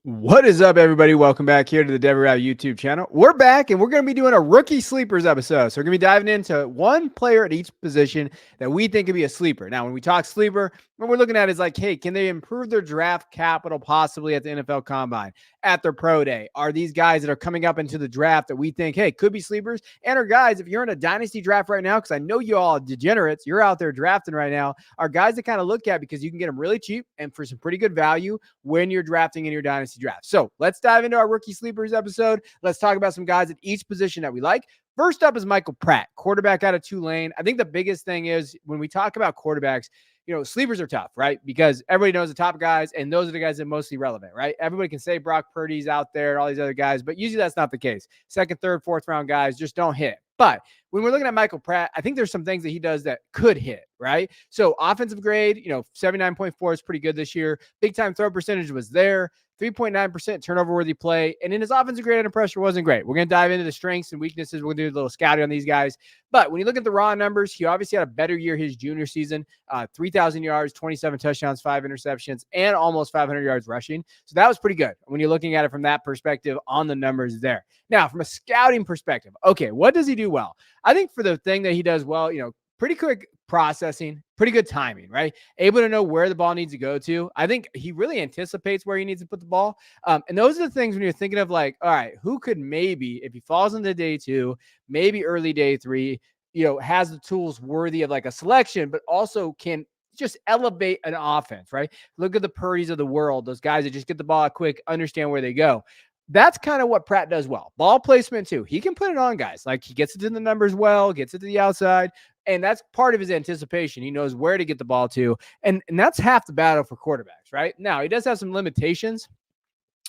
What is up, everybody? Welcome back here to the Devy Route YouTube channel. We're back, and we're going to be doing a rookie sleepers episode. So we're going to be diving into one player at each position that we think could be a sleeper. Now, when we talk sleeper, what we're looking at is like, hey, can they improve their draft capital possibly at the NFL Combine, at their pro day? Are these guys that are coming up into the draft that we think, hey, could be sleepers? And are guys, if you're in a dynasty draft right now, because I know you all degenerates, you're out there drafting right now, are guys to kind of look at because you can get them really cheap and for some pretty good value when you're drafting in your dynasty draft. So let's dive into our rookie sleepers episode. Let's talk about some guys at each position that we like. First up is Michael Pratt, quarterback out of Tulane. I think the biggest thing is when we talk about quarterbacks, sleepers are tough, right? Because everybody knows the top guys, and those are the guys that are mostly relevant, right? Everybody can say Brock Purdy's out there and all these other guys, but usually that's not the case. Second, third, fourth round guys just don't hit. But when we're looking at Michael Pratt, I think there's some things that he does that could hit, right? So offensive grade, 79.4 is pretty good this year. Big time throw percentage was there. 3.9% turnover worthy play. And in his offensive grade under pressure wasn't great. We're going to dive into the strengths and weaknesses. We're going to do a little scouting on these guys. But when you look at the raw numbers, he obviously had a better year his junior season, 3,000 yards, 27 touchdowns, 5 interceptions, and almost 500 yards rushing. So that was pretty good when you're looking at it from that perspective on the numbers there. Now, from a scouting perspective, okay, what does he do well? I think for the thing that he does well, pretty quick processing, pretty good timing, right? Able to know where the ball needs to go to. I think he really anticipates where he needs to put the ball. And those are the things when you're thinking of like, all right, who could maybe, if he falls into day 2, maybe early day 3, has the tools worthy of like a selection, but also can just elevate an offense, right? Look at the Purdy's of the world, those guys that just get the ball out quick, understand where they go. That's kind of what Pratt does well. Ball placement too. He can put it on guys. Like he gets it to the numbers well, gets it to the outside. And that's part of his anticipation. He knows where to get the ball to. And that's half the battle for quarterbacks, right? Now, he does have some limitations.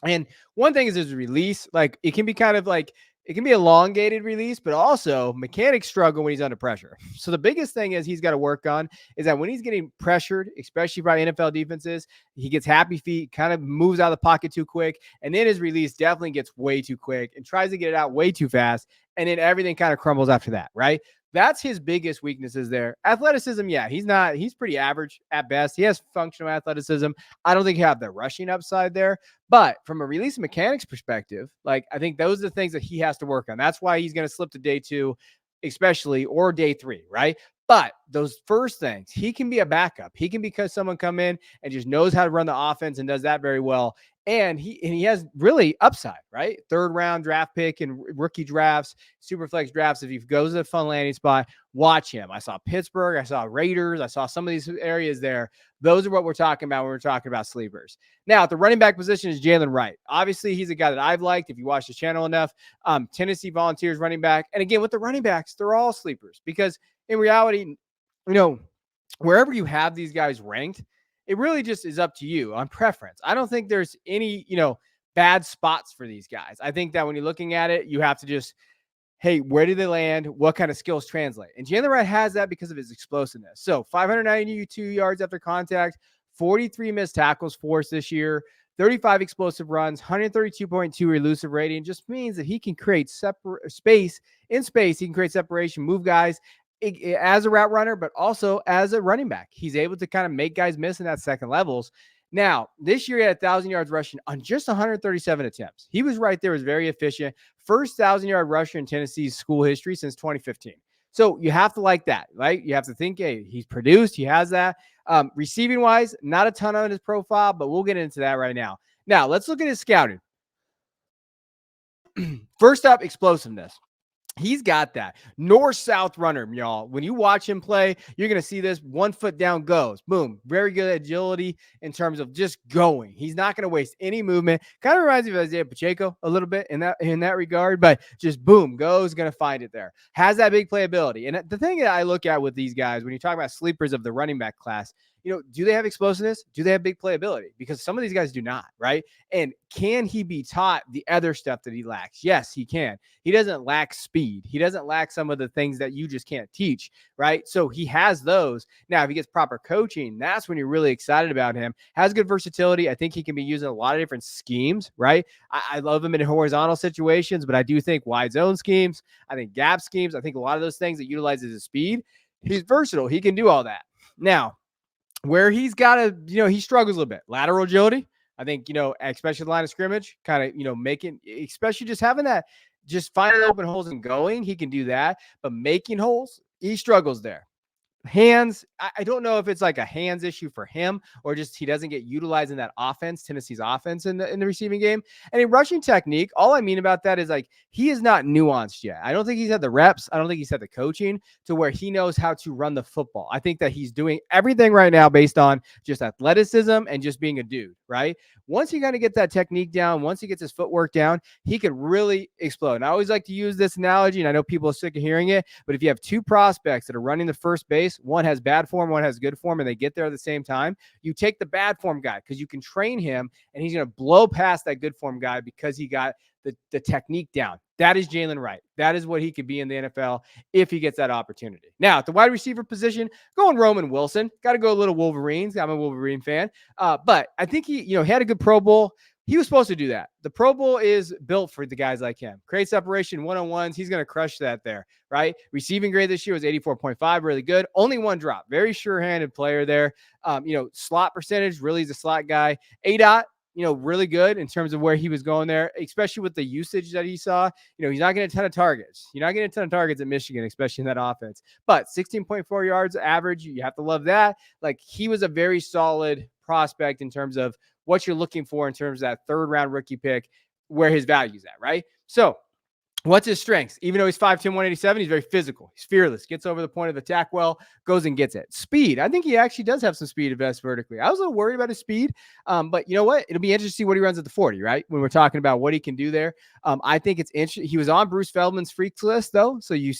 And one thing is his release. Like it can be kind of like, it can be elongated release, but also mechanics struggle when he's under pressure. So the biggest thing is he's got to work on is that when he's getting pressured, especially by NFL defenses, he gets happy feet, kind of moves out of the pocket too quick. And then his release definitely gets way too quick and tries to get it out way too fast. And then everything kind of crumbles after that, right? That's his biggest weaknesses there. Athleticism, yeah, he's pretty average at best. He has functional athleticism. I don't think he have the rushing upside there. But from a release mechanics perspective, like I think those are the things that he has to work on. That's why he's going to slip to day 2, especially, or day 3, right? But those first things, he can be a backup. He can because someone come in and just knows how to run the offense and does that very well. And he has really upside, right? 3rd round draft pick in rookie drafts, super flex drafts. If he goes to the fun landing spot, watch him. I saw Pittsburgh, I saw Raiders, I saw some of these areas there. Those are what we're talking about when we're talking about sleepers. Now, at the running back position is Jalen Wright. Obviously, he's a guy that I've liked if you watch the channel enough. Tennessee Volunteers running back. And again, with the running backs, they're all sleepers because in reality, wherever you have these guys ranked, it really just is up to you on preference. I don't think there's any, bad spots for these guys. I think that when you're looking at it, you have to just, hey, where do they land? What kind of skills translate? And Jalen Wright has that because of his explosiveness. So 592 yards after contact, 43 missed tackles forced this year, 35 explosive runs, 132.2 elusive rating. Just means that he can create space. In space, he can create separation, move guys as a route runner, but also as a running back. He's able to kind of make guys miss in that second levels. Now, this year he had 1,000 yards rushing on just 137 attempts. He was right there, was very efficient. First 1,000-yard rusher in Tennessee's school history since 2015. So you have to like that, right? You have to think, hey, he's produced. He has that. Receiving-wise, not a ton on his profile, but we'll get into that right now. Now, let's look at his scouting. First up, explosiveness. He's got that north-south runner, y'all. When you watch him play, you're going to see this 1 foot down goes. Boom. Very good agility in terms of just going. He's not going to waste any movement. Kind of reminds me of Isaiah Pacheco a little bit in that regard, but just boom, goes, going to find it there. Has that big playability. And the thing that I look at with these guys, when you talk about sleepers of the running back class, do they have explosiveness? Do they have big playability? Because some of these guys do not, right? And can he be taught the other stuff that he lacks? Yes, he can. He doesn't lack speed. He doesn't lack some of the things that you just can't teach, right? So he has those. Now, if he gets proper coaching, that's when you're really excited about him. Has good versatility. I think he can be used in a lot of different schemes, right? I love him in horizontal situations, but I do think wide zone schemes. I think gap schemes. I think a lot of those things that utilizes his speed. He's versatile. He can do all that. Now, where he's got to, he struggles a little bit. Lateral agility. I think, especially the line of scrimmage, kind of, making, especially just having that, just finding open holes and going, he can do that. But making holes, he struggles there. Hands, I don't know if it's like a hands issue for him or just he doesn't get utilized in that offense, Tennessee's offense in the receiving game. And in rushing technique, all I mean about that is like he is not nuanced yet. I don't think he's had the reps. I don't think he's had the coaching to where he knows how to run the football. I think that he's doing everything right now based on just athleticism and just being a dude, right? Once he kind of get that technique down, once he gets his footwork down, he could really explode. And I always like to use this analogy, and I know people are sick of hearing it, but if you have two prospects that are running the first base, one has bad form, one has good form, and they get there at the same time, you take the bad form guy because you can train him, and he's going to blow past that good form guy because he got the technique down. That is Jalen Wright. That is what he could be in the NFL if he gets that opportunity. Now, at the wide receiver position, going Roman Wilson. Got to go a little Wolverines. I'm a Wolverine fan. But I think he had a good Pro Bowl. He was supposed to do that. The Pro Bowl is built for the guys like him. Create separation, one-on-ones. He's going to crush that there, right? Receiving grade this year was 84.5, really good. Only one drop. Very sure-handed player there. Slot percentage, really is a slot guy. ADOT, really good in terms of where he was going there, especially with the usage that he saw. He's not getting a ton of targets. You're not getting a ton of targets at Michigan, especially in that offense. But 16.4 yards average, you have to love that. Like, he was a very solid prospect in terms of what you're looking for in terms of that third-round rookie pick, where his value's at, right? So, what's his strengths? Even though he's 5'10", 187, he's very physical. He's fearless, gets over the point of attack well, goes and gets it. Speed. I think he actually does have some speed invest vertically. I was a little worried about his speed, but you know what? It'll be interesting to see what he runs at the 40, right? When we're talking about what he can do there. I think it's interesting. He was on Bruce Feldman's freaks list, though, so you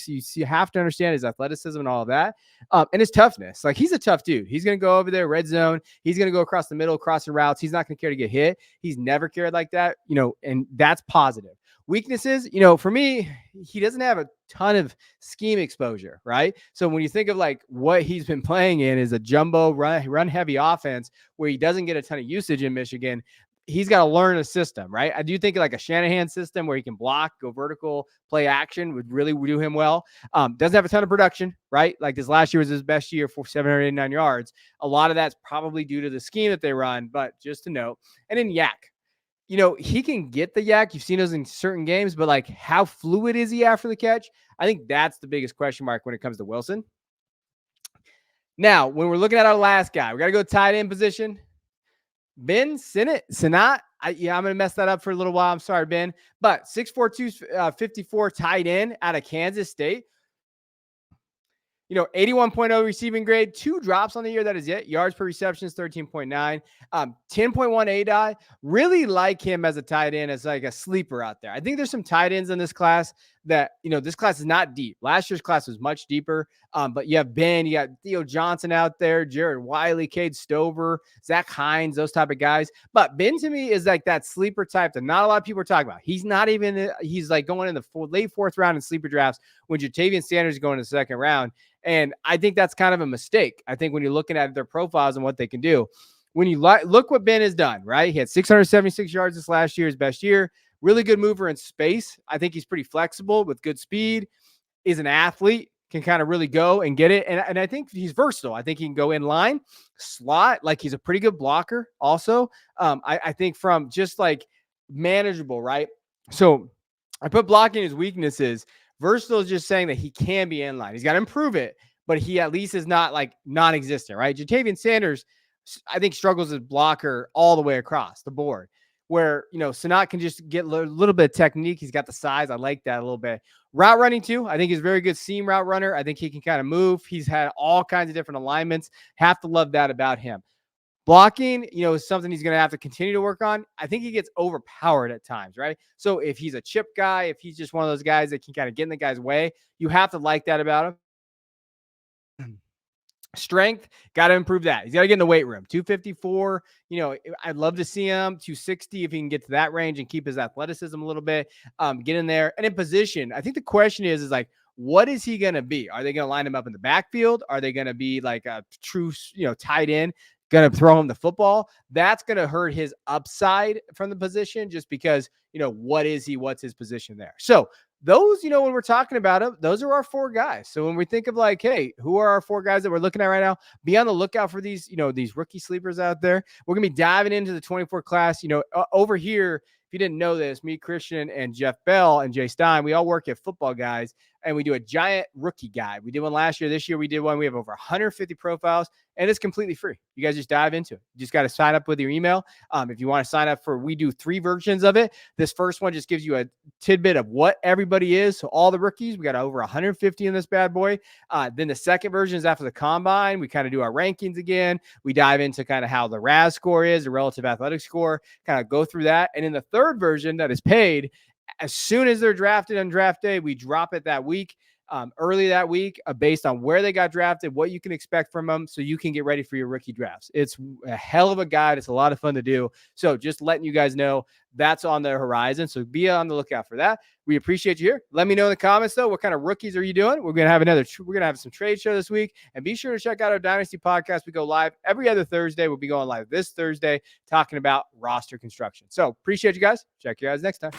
have to understand his athleticism and all of that, and his toughness. Like, he's a tough dude. He's going to go over there, red zone. He's going to go across the middle, crossing routes. He's not going to care to get hit. He's never cared like that, and that's positive. Weaknesses, for me, he doesn't have a ton of scheme exposure, right? So when you think of like what he's been playing in is a jumbo run heavy offense where he doesn't get a ton of usage in Michigan, he's got to learn a system, right? I do think like a Shanahan system where he can block, go vertical, play action would really do him well. Doesn't have a ton of production, right? Like this last year was his best year for 789 yards. A lot of that's probably due to the scheme that they run, but just to note. And then Yak. He can get the yak. You've seen those in certain games, but like how fluid is he after the catch? I think that's the biggest question mark when it comes to Wilson. Now, when we're looking at our last guy, we got to go tight end position. Ben Sinnott. I'm going to mess that up for a little while. I'm sorry, Ben. But 6'4", 254 tight end out of Kansas State. 81.0 receiving grade, 2 drops on the year. That is it. Yards per reception is 13.9. 10.1 ADI. Really like him as a tight end, as like a sleeper out there. I think there's some tight ends in this class that, this class is not deep. Last year's class was much deeper. But you have Ben, you got Theo Johnson out there, Jared Wiley, Cade Stover, Zach Hines, those type of guys. But Ben to me is like that sleeper type that not a lot of people are talking about. He's like going in the late 4th round in sleeper drafts when Jatavian Sanders is going in the 2nd round. And I think that's kind of a mistake. I think when you're looking at their profiles and what they can do, when you look what Ben has done, right? He had 676 yards this last year, his best year. Really good mover in space. I think he's pretty flexible with good speed. Is an athlete, can kind of really go and get it. And I think he's versatile. I think he can go in line, slot. Like, he's a pretty good blocker also. I think from just like manageable, right? So I put blocking his weaknesses. Versatile is just saying that he can be in line. He's got to improve it, but he at least is not like non-existent, right? Jatavian Sanders, I think, struggles as blocker all the way across the board, where, Sinnott can just get a little bit of technique. He's got the size. I like that a little bit. Route running too. I think he's a very good seam route runner. I think he can kind of move. He's had all kinds of different alignments. Have to love that about him. Blocking, is something he's going to have to continue to work on. I think he gets overpowered at times, right? So if he's a chip guy, if he's just one of those guys that can kind of get in the guy's way, you have to like that about him. Strength, got to improve that. He's got to get in the weight room. 254, I'd love to see him 260 if he can get to that range and keep his athleticism a little bit, get in there. And in position, I think the question is like, what is he going to be? Are they going to line him up in the backfield? Are they going to be like a true, tight end? Going to throw him the football? That's going to hurt his upside from the position just because, what is he? What's his position there? So those, when we're talking about them, those are our 4 guys. So when we think of like, hey, who are our 4 guys that we're looking at right now? Be on the lookout for these, these rookie sleepers out there. We're gonna be diving into the 24 class. Over here, if you didn't know this, me, Christian, and Jeff Bell and Jay Stein, we all work at Football Guys, and we do a giant rookie guide. We did one last year. This year we did one. We have over 150 profiles, and it's completely free. You guys just dive into it. You just got to sign up with your email. If you want to sign up we do 3 versions of it. This first one just gives you a tidbit of what everybody is. So all the rookies, we got over 150 in this bad boy. Then the second version is after the combine. We kind of do our rankings again. We dive into kind of how the RAS score is, the relative athletic score, kind of go through that. And in the third version that is paid, as soon as they're drafted on draft day, we drop it that week. Early that week, based on where they got drafted, what you can expect from them, so you can get ready for your rookie drafts. It's a hell of a guide. It's a lot of fun to do. So just letting you guys know that's on the horizon. So be on the lookout for that. We appreciate you here. Let me know in the comments though, what kind of rookies are you doing? We're gonna have some trade show this week, and be sure to check out our Dynasty podcast. We go live every other Thursday. We'll be going live this Thursday talking about roster construction. So appreciate you guys. Check you guys next time.